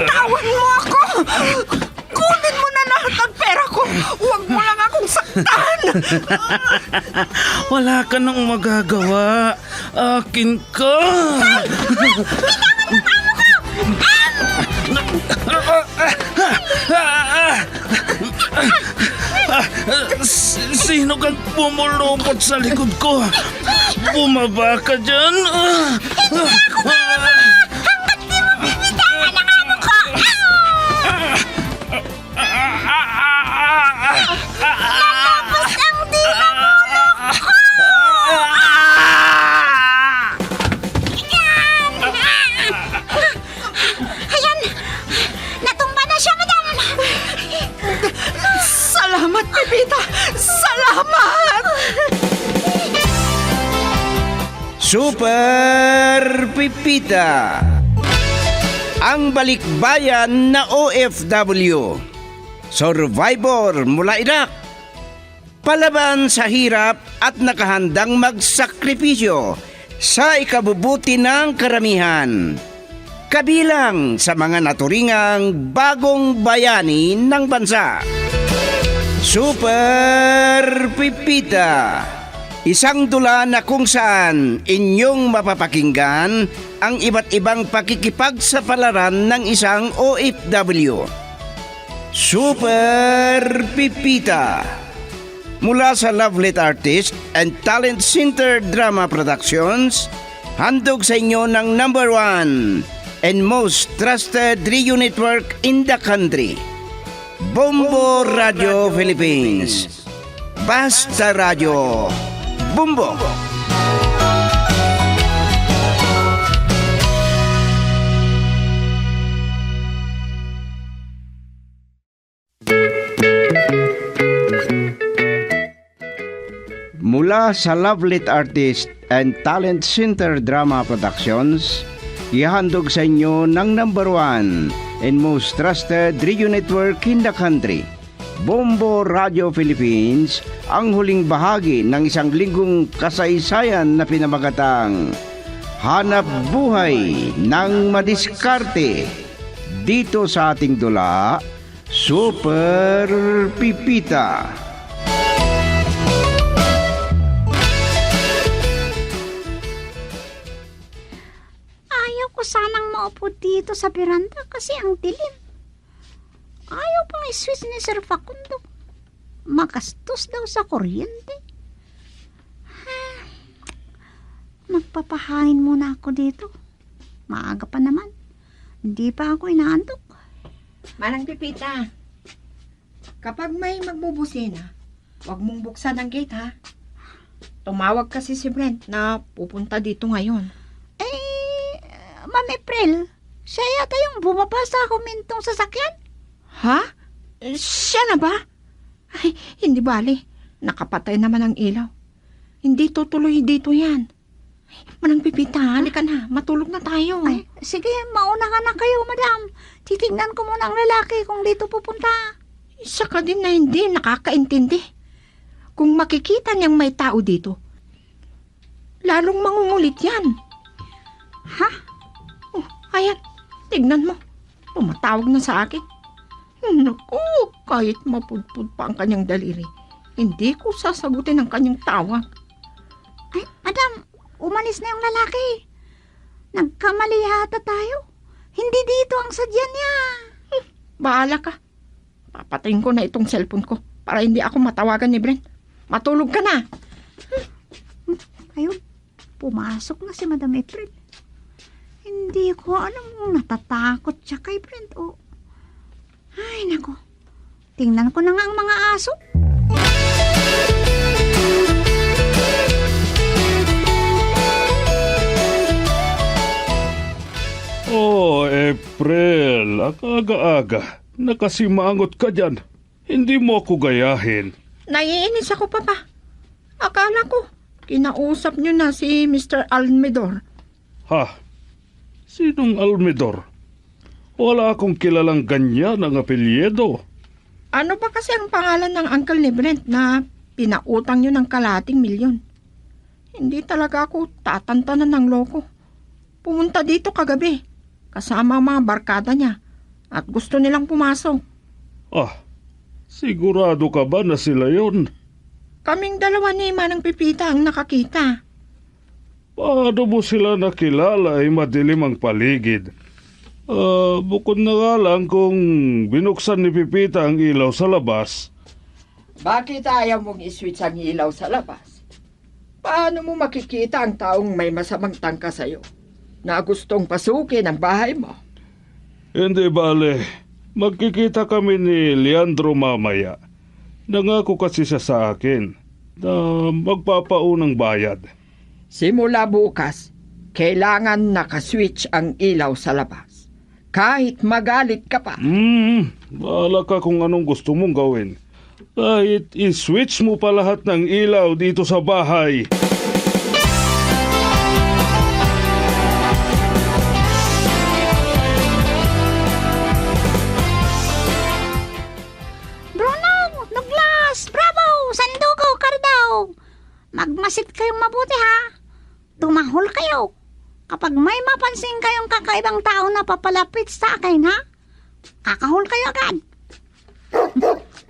Bitawan mo ako! Kunin mo na lahat ng pera ko! Huwag mo lang akong saktan! Wala ka nang magagawa. Akin ka. Sino kang pumulupot sa likod ko? Bumaba ka dyan. Ayan! Natumba na siya, madam! Salamat, Pepita! Salamat! Super Pipita, ang balikbayan na OFW, survivor mula Iraq, palaban sa hirap at nakahandang magsakripisyo sa ikabubuti ng karamihan, kabilang sa mga naturingang bagong bayani ng bansa. Super Pipita, isang dula na kung saan inyong mapapakinggan ang iba't ibang pakikipagsapalaran ng isang OFW. Super Pipita, mula sa Lovelet Artist and Talent Center Drama Productions, handog sa inyo ng #1 and most trusted radio network in the country, Bombo Radio Philippines. Basta Radio Bombo. Mula sa Lovelet Artist and Talent Center Drama Productions, ihandog sa inyo ng #1 and most trusted radio network in the country, Bombo Radio Philippines, ang huling bahagi ng isang linggong kasaysayan na pinamagatang Hanap Buhay ng Madiskarte. Dito sa ating dula, Super Pipita. Ayaw ko sanang maupo dito sa beranda kasi ang dilim. Ayaw pang iswis ni Sir Facundo. Magastos daw sa kuryente. Magpapahain muna ako dito. Maaga pa naman. Hindi pa ako inaantok. Manang Pepita, kapag may magbubusina, huwag mong buksan ang gate, ha? Tumawag kasi si Brent na pupunta dito ngayon. Ma'am April, siya yata yung bumaba sa humintong sasakyan. Ha? Siya na ba? Ay, hindi bali. Nakapatay naman ang ilaw. Hindi tutuloy dito yan. Ay, Manang Pepita, halika na. Matulog na tayo. Ay, sige, mauna ka na kayo, madam. Titignan ko muna ang lalaki kung dito pupunta. Isa ka din na hindi nakakaintindi. Kung makikita niyang may tao dito, lalong mangungulit yan. Ha? Oh, ayan, tignan mo. Tumatawag na sa akin. Naku, kahit mapudpud pa ang kanyang daliri, hindi ko sasagutin ang kanyang tawag. Ay, madam, umalis na yung lalaki. Nagkamali yata tayo. Hindi dito ang sadya niya. Bahala ka. Papatayin ko na itong cellphone ko para hindi ako matawagan ni Brent. Matulog ka na. Ayun, pumasok na si Madam April. Hindi ko alam kung natatakot siya kay Brent o... Ay, nako. Tingnan ko na nga ang mga aso. Oh, April, ang aga-aga. Nakasimangot ka dyan. Hindi mo ako gayahin. Naiinis ako, Papa. Akala ko, kinausap niyo na si Mr. Almedor. Ha? Sinong Almedor? Wala akong kilalang ganyan ang apelyido. Ano ba kasi ang pangalan ng uncle ni Brent na pinautang niyo ng $250,000? Hindi talaga ako tatantanan ng loko. Pumunta dito kagabi, kasama ang mga barkada niya, at gusto nilang pumasok. Ah, sigurado ka ba na sila yon? Kaming dalawa ni Manang Pipita ang nakakita. Paano mo sila nakilala ay madilim ang paligid? Bukod na nga lang kung binuksan ni Pipita ang ilaw sa labas. Bakit ayaw mong iswitch ang ilaw sa labas? Paano mo makikita ang taong may masamang tangka sa'yo na gustong pasukin ang bahay mo? Hindi bale, magkikita kami ni Leandro mamaya. Nangako kasi siya sa akin na magpapaunang bayad. Simula bukas, kailangan nakaswitch ang ilaw sa labas. Kahit magalit ka pa. Bahala ka kung anong gusto mong gawin. Kahit i-switch mo pa lahat ng ilaw dito sa bahay. Bruno, Douglas, Bravo, Sandugo, Cardaw. Magmasid kayong mabuti ha. Tumahol kayo. Kapag may mapansin kayong kakaibang tao na papalapit sa akin ha, kakahol kayo agad.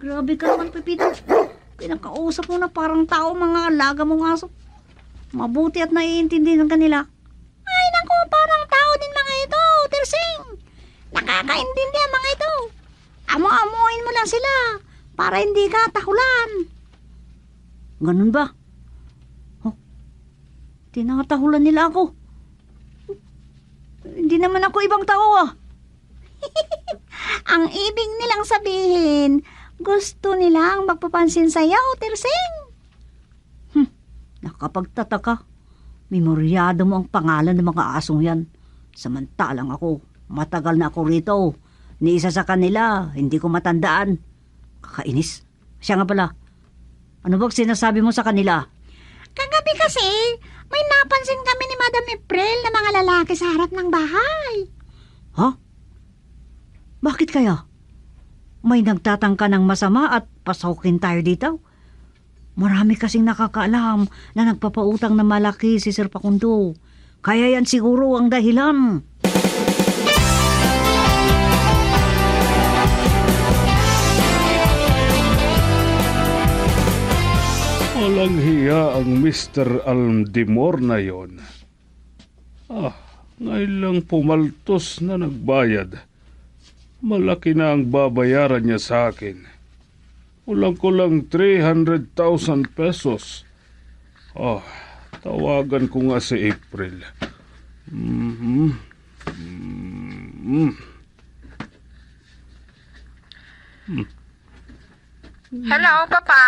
Grabe ka naman, Pepito. Pinakausap mo na parang tao mga alaga mong aso. Mabuti at naiintindi ng kanila. Ay naku, parang tao din mga ito, Tersing. Nakakaintindi ang mga ito. Amo-amuin mo lang sila para hindi ka tahulan. Ganun ba? Oh, tinatahulan nila ako. Hindi naman ako ibang tao ah. Ang ibig nilang sabihin, gusto nilang magpapansin sa'yo, Tersing. Nakapagtataka. Memoryado mo ang pangalan ng mga asong yan. Samantalang ako, matagal na ako rito. Ni isa sa kanila, hindi ko matandaan. Kakainis. Siya nga pala. Ano bang sinasabi mo sa kanila? Kagabi kasi, may napansin kami ni Madam April na mga lalaki sa harap ng bahay. Ha? Bakit kaya? May nagtatangka ng masama at pasawkin tayo dito? Marami kasing nakakaalam na nagpapautang na malaki si Sir Facundo. Kaya yan siguro ang dahilan. Walang hiya ang Mr. Almdimor na yon. Ngayon lang pumaltos na nagbayad. Malaki na ang babayaran niya sa akin. Kulang-kulang 300,000 pesos. Tawagan ko nga si April. Hello, Papa?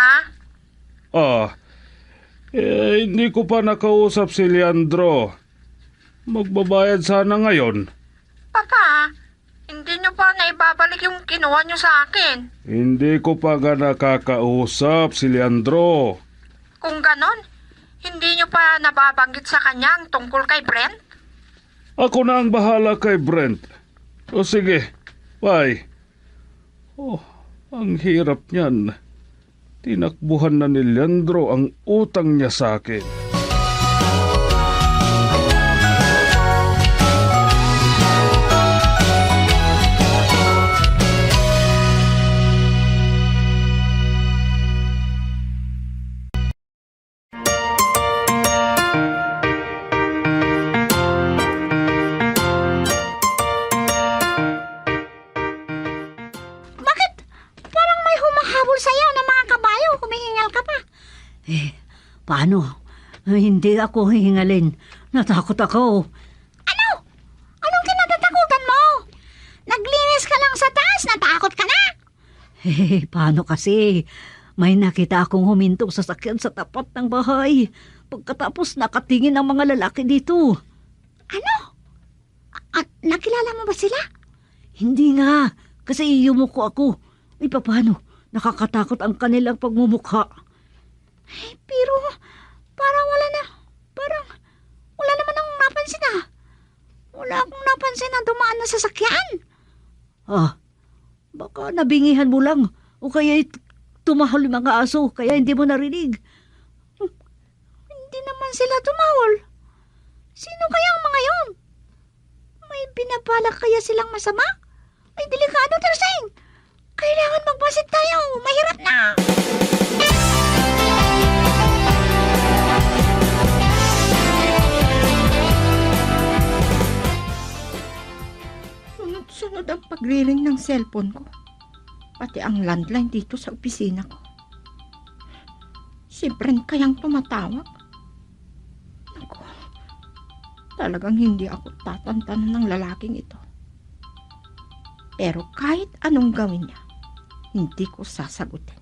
Hindi ko pa nakausap si Leandro. Magbabayad sana ngayon. Papa, hindi niyo pa naibabalik yung kinuha niyo sa akin. Hindi ko pa nga nakakausap si Leandro. Kung ganon, hindi niyo pa nababanggit sa kanya ang tungkol kay Brent? Ako na ang bahala kay Brent. O sige, bye. Ang hirap niyan. Tinakbuhan na ni Leandro ang utang niya sa akin. Paano? Hindi ako hihingalin. Natakot ako. Ano? Anong kinatatakutan mo? Naglinis ka lang sa taas, natakot ka na? Paano kasi? May nakita akong humintong sasakyan sa tapat ng bahay. Pagkatapos nakatingin ang mga lalaki dito. Ano? Nakilala mo ba sila? Hindi nga, kasi yumuko ako. Ay, paano? Nakakatakot ang kanilang pagmumukha. Pero, parang wala naman akong napansin ah. Wala akong napansin na dumaan na sasakyan. Baka nabingihan mo lang o kaya tumahol yung mga aso kaya hindi mo narinig. Hindi naman sila tumahol. Sino kaya ang mga yon? May binabalak kaya silang masama? May delikado, Terseng. Kailangan magbasit tayo. Mahirap na. Sunod-sunod ang pagriring ng cellphone ko. Pati ang landline dito sa opisina ko. Si Brent kayang tumatawag? Naku, talagang hindi ako tatantanan ng lalaking ito. Pero kahit anong gawin niya, hindi ko sasagutin.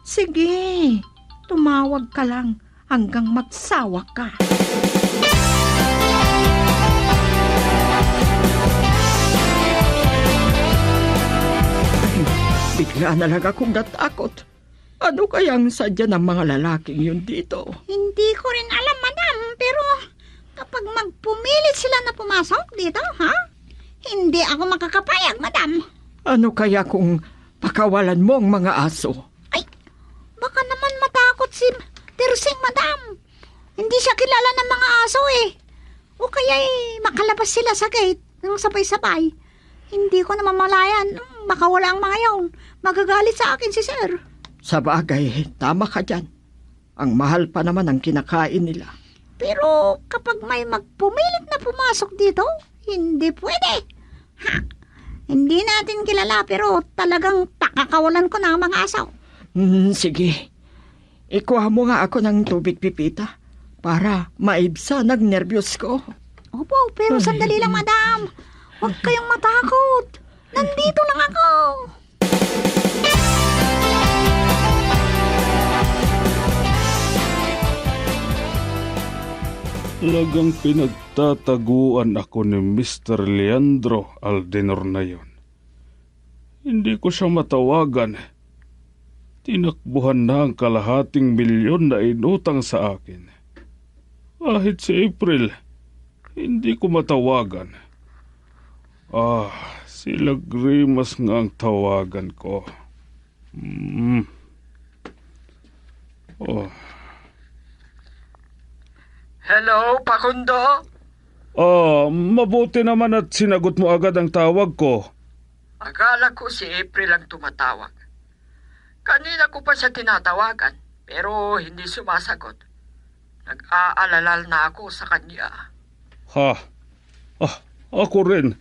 Sige, tumawag ka lang hanggang magsawa ka. Bigla na lang akong natakot. Ano kayang sadya ng mga lalaking yun dito? Hindi ko rin alam, madam. Pero kapag magpumilit sila na pumasok dito, ha? Hindi ako makakapayag, madam. Ano kaya kung pakawalan mo ang mga aso? Ay, baka naman matakot si Terseng, madam. Hindi siya kilala ng mga aso eh. O kaya makalabas sila sa gate ng sabay-sabay. Hindi ko na mamalayan. Baka wala ang mga yun. Magagalit sa akin si sir. Sa bagay, tama ka dyan. Ang mahal pa naman ang kinakain nila. Pero kapag may magpumilit na pumasok dito, hindi pwede. Ha? Hindi natin kilala pero talagang pakakawalan ko na ang mga aso. Sige. Ikuha mo nga ako ng tubig, Pipita, para maibsa ng nervyos ko. Opo, pero sandali lang, madam. Huwag kayong matakot. Nandito lang ako. Talagang pinagtataguan ako ni Mr. Leandro Aldenor na yon. Hindi ko siya matawagan. Tinakbuhan na ang kalahating milyon na inutang sa akin. Kahit si April, hindi ko matawagan. Si Lagrimas nga ang tawagan ko. Hello, Pakundo? Mabuti naman at sinagot mo agad ang tawag ko. Akala ko si April ang tumatawag. Kanina ko pa siya tinatawagan, pero hindi sumasagot. Nag-aalala na ako sa kanya. Ako rin.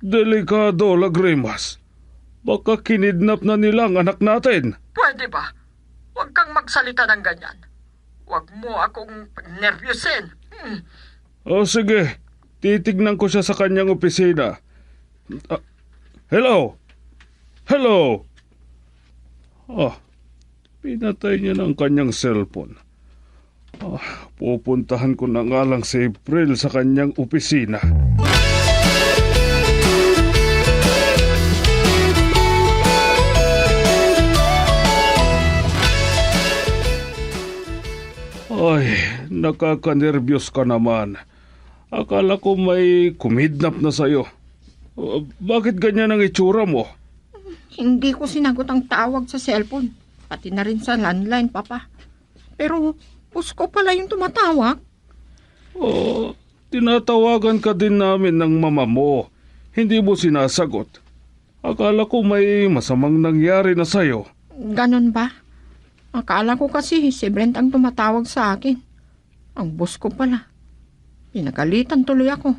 Delikado, Lagrimas. Baka kinidnap na nila ang anak natin. Pwede ba? Huwag kang magsalita ng ganyan. Huwag mo akong nervyusin. Sige. Titignan ko siya sa kanyang opisina. Hello? Hello? Pinatay niya ng kanyang cellphone. Pupuntahan ko na nga lang si April sa kanyang opisina. Ay, nakakanerbiyos ka naman. Akala ko may kumidnap na sa'yo. Bakit ganyan ang itsura mo? Hindi ko sinagot ang tawag sa cellphone. Pati na rin sa landline, Papa. Pero pusko pala yung tumatawag. Tinatawagan ka din namin ng mama mo. Hindi mo sinasagot. Akala ko may masamang nangyari na sa'yo. Ganon ba? Akala ko kasi si Brent ang tumatawag sa akin. Ang boss ko pala. Pinagalitan tuloy ako.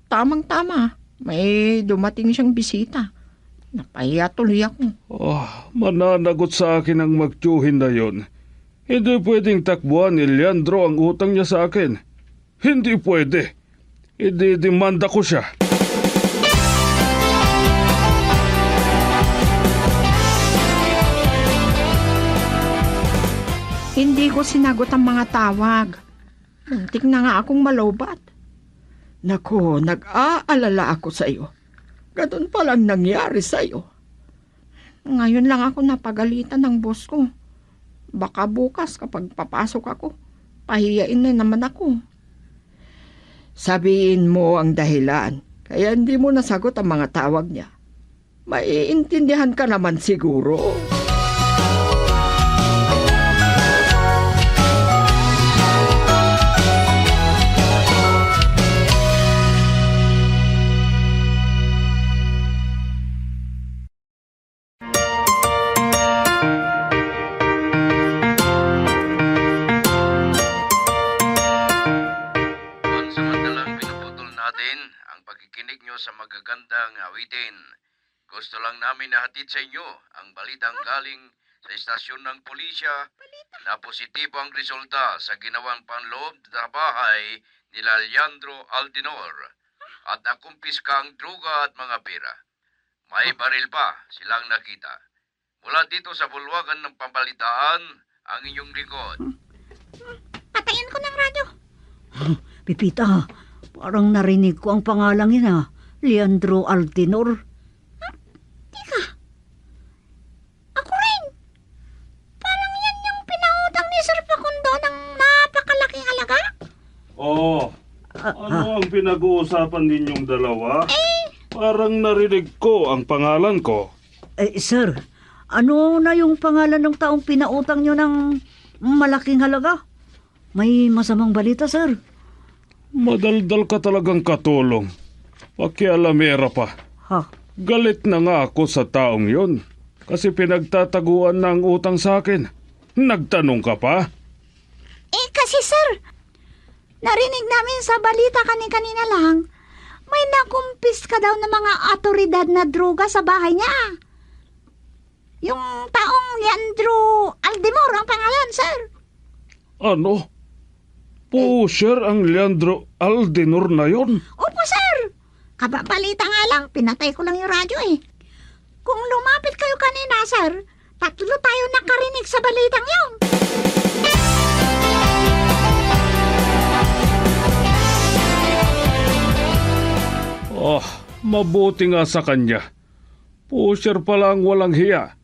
Tamang-tama, may dumating siyang bisita. Napahiya tuloy ako. Mananagot sa akin ang magtiyuhin na yon. Hindi pwedeng takbuhan ni Leandro ang utang niya sa akin. Hindi pwede. Ididemanda ko siya. Hindi ko sinagot ang mga tawag. Muntik na nga akong malobat. Naku, nag-aalala ako sa iyo. Ganun palang nangyari sa iyo. Ngayon lang ako napagalitan ng boss ko. Baka bukas kapag papasok ako, pahiyain na naman ako. Sabihin mo ang dahilan, kaya hindi mo nasagot ang mga tawag niya. Maiintindihan ka naman siguro. natin ang pagkikinig nyo sa magagandang awitin. Gusto lang namin nahatid sa inyo ang balitang galing sa istasyon ng pulisya na positibo ang resulta sa ginawang panloob sa bahay ni Leandro Aldinor at nakumpiska ang druga at mga pera. May baril pa silang nakita. Mula dito sa bulwagan ng pambalitaan ang inyong lingkod. Patayin ko ng radyo. Pipita, parang narinig ko ang pangalang yun Leandro Aldinor. Tika, ako rin. Parang yan yung pinautang ni Sir Facundo ng napakalaking halaga. Oh, ano ang pinag-uusapan ninyong dalawa? Parang narinig ko ang pangalan ko. Sir, ano na yung pangalan ng taong pinautang nyo ng malaking halaga? May masamang balita, sir. Madaldal ka talagang katulong. Pakialamera pa. Ha? Galit na nga ako sa taong yon. Kasi pinagtataguan na ang utang sa akin. Nagtanong ka pa? Kasi sir, narinig namin sa balita kanina lang, may nakumpis ka daw ng mga otoridad na droga sa bahay niya. Yung taong Leandro Aldimor ang pangalan, sir. Ano? Pusher ang Leandro Aldinor na yon? Opo, sir. Kababalita nga lang, pinatay ko lang yung radyo eh. Kung lumapit kayo kanina, sir, tatlo tayo nakarinig sa balitang yun. Oh, mabuti nga sa kanya. Pusher pala ang walang hiya.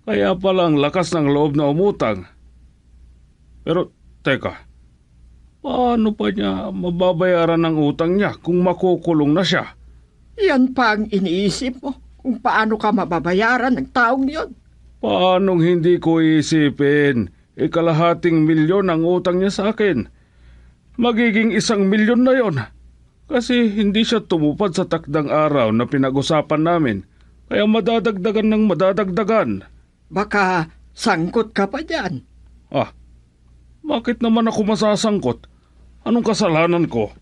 Kaya palang lakas ng loob na umutang. Pero, teka. Paano pa niya mababayaran ang utang niya kung makukulong na siya? Yan pa ang iniisip mo kung paano ka mababayaran ng taong yon. Paanong hindi ko isipin? Kalahating milyon ang utang niya sa akin. Magiging 1 milyon na yon. Kasi hindi siya tumupad sa takdang araw na pinag-usapan namin. Kaya madadagdagan ng madadagdagan. Baka sangkot ka pa dyan. Ah, bakit naman ako masasangkot? Anong kasalanan ko?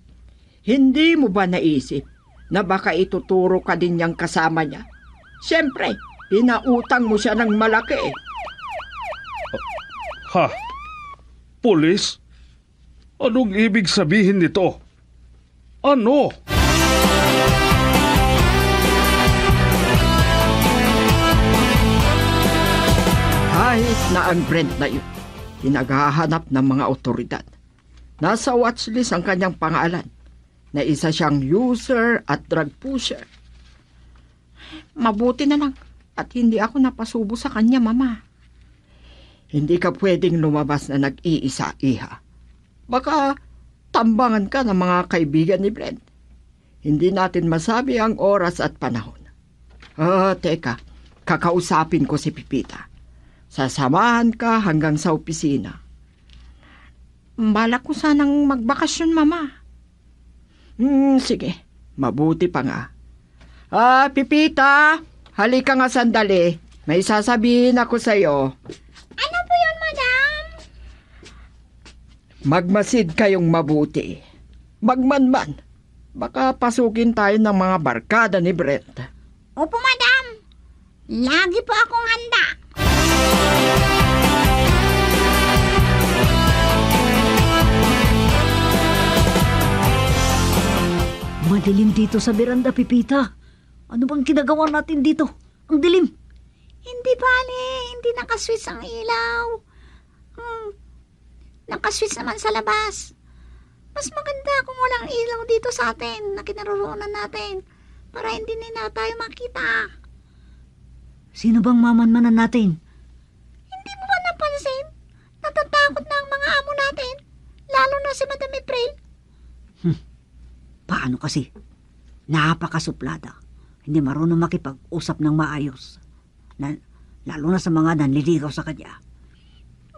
Hindi mo ba naisip na baka ituturo ka din niyang kasama niya? Siyempre, pinautang mo siya ng malaki. Ha? Pulis? Anong ibig sabihin nito? Ano? Kahit na ang Brent na yun, pinaghahanap ng mga otoridad. Nasa watchlist ang kanyang pangalan na isa siyang user at drug pusher. Mabuti na lang at hindi ako napasubo sa kanya, Mama. Hindi ka pwedeng lumabas na nag-iisa, Iha. Baka tambangan ka ng mga kaibigan ni Brent. Hindi natin masabi ang oras at panahon. Teka, kakausapin ko si Pipita. Sasamahan ka hanggang sa opisina. Balak ko sanang magbakasyon, Mama. Sige, mabuti pa nga. Pipita, halika nga sandali. May sasabihin ako sa'yo. Ano po yun, madam? Magmasid kayong mabuti. Magmanman. Baka pasukin tayo ng mga barkada ni Brent. Opo, madam. Lagi po akong handa. Madilim dito sa beranda, Pipita. Ano bang ginagawa natin dito? Ang dilim. Hindi bale, hindi nakaswitch ang ilaw. Nakaswitch naman sa labas. Mas maganda kung walang ilaw dito sa atin na kinaroroonan natin para hindi nila tayo makita. Sino bang mamanmanan natin? Hindi mo ba napansin? Natatakot na ang mga amo natin, lalo na si Madam April. Paano kasi? Napakasuplada. Hindi marunong makipag-usap ng maayos. Lalo na sa mga nanliligaw sa kanya.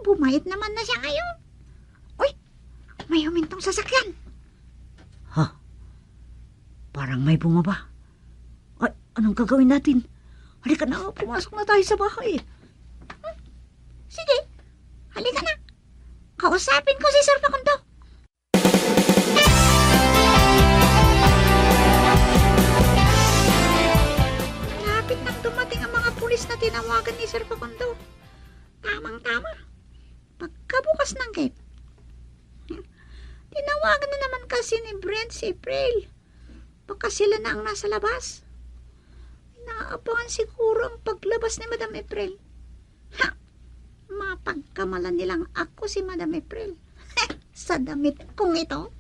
Bumait naman na siya ngayon. Uy, may humintong sasakyan. Ha? Parang may bumaba. Ay, anong gagawin natin? Halika na, pumasok na tayo sa bahay. Sige, halika na. Kausapin ko si Sir Facundo. Tinawagan na naman kasi ni Brent si April. Baka sila na ang nasa labas. Inaabangan siguro ang paglabas ni Madam April. Ha! Mapagkamalan nilang ako si Madam April. Sa damit kong ito.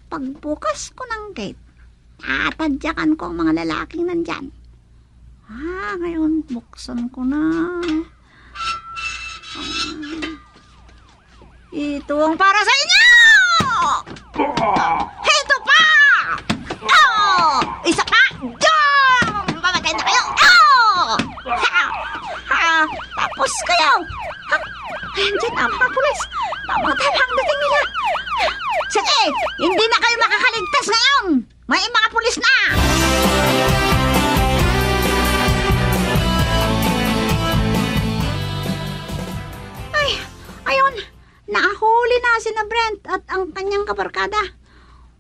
Pagbukas ko ng gate, tatadyakan ko ang mga lalaking nandyan. Ngayon buksan ko na. Ito ang para sa inyo! Ito pa! Oh! Isa pa! Diyong! Mamatay na kayo! Oh! Tapos kayo! Ayan dyan ang mga pulis! Mamatay na ang dating nila! Sige! Hindi na kayo makakaligtas ngayon! May mga pulis na! Ayun, nakahuli na si na Brent at ang kanyang kabarkada.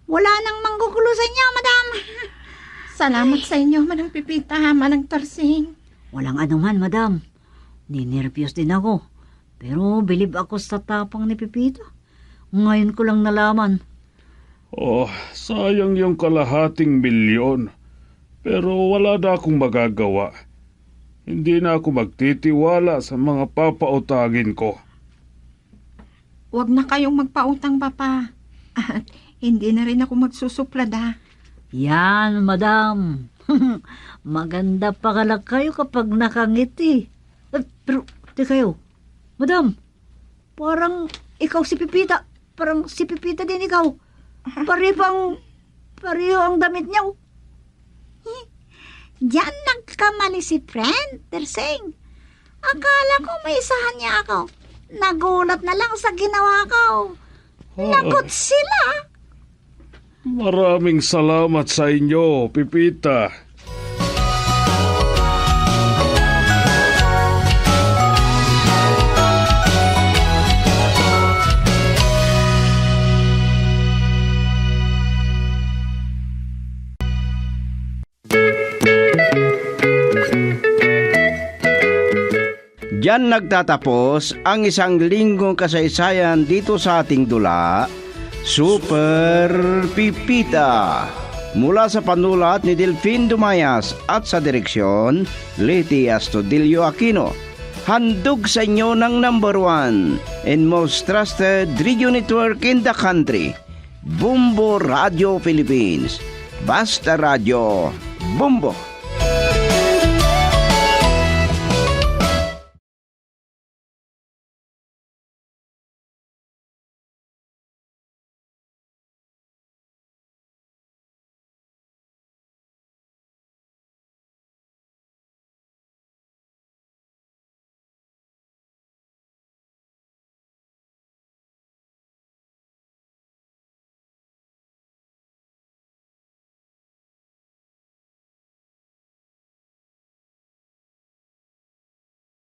Wala nang manggugulo sa inyo, madam. Salamat sa inyo, Manang Pipita, Manang Tarsing. Walang anuman, madam. Ninervyos din ako. Pero bilib ako sa tapang ni Pipita. Ngayon ko lang nalaman. Oh, sayang yung kalahating milyon. Pero wala na akong magagawa. Hindi na ako magtitiwala sa mga papautangin ko. Huwag na kayong magpautang, Papa. At hindi na rin ako magsusuplada. Yan, madam. Maganda pa kayo kapag nakangiti. Pero, di kayo. Madam, parang ikaw si Pipita. Parang si Pipita din ikaw. Pareho ang damit niya. Diyan nagkamali si friend, Tersing. Akala ko may isahan niya ako. Nagulat na lang sa ginawa ko. Lagot sila. Maraming salamat sa inyo, Pipita. Diyan nagtatapos ang isang linggong kasaysayan dito sa ating dula, Super Pipita. Mula sa panulat ni Delfin Dumayas at sa direksyon, Leti Astudillo Aquino. Handog sa inyo ng #1 and most trusted radio network in the country, Bumbo Radio Philippines. Basta Radio, Bumbo!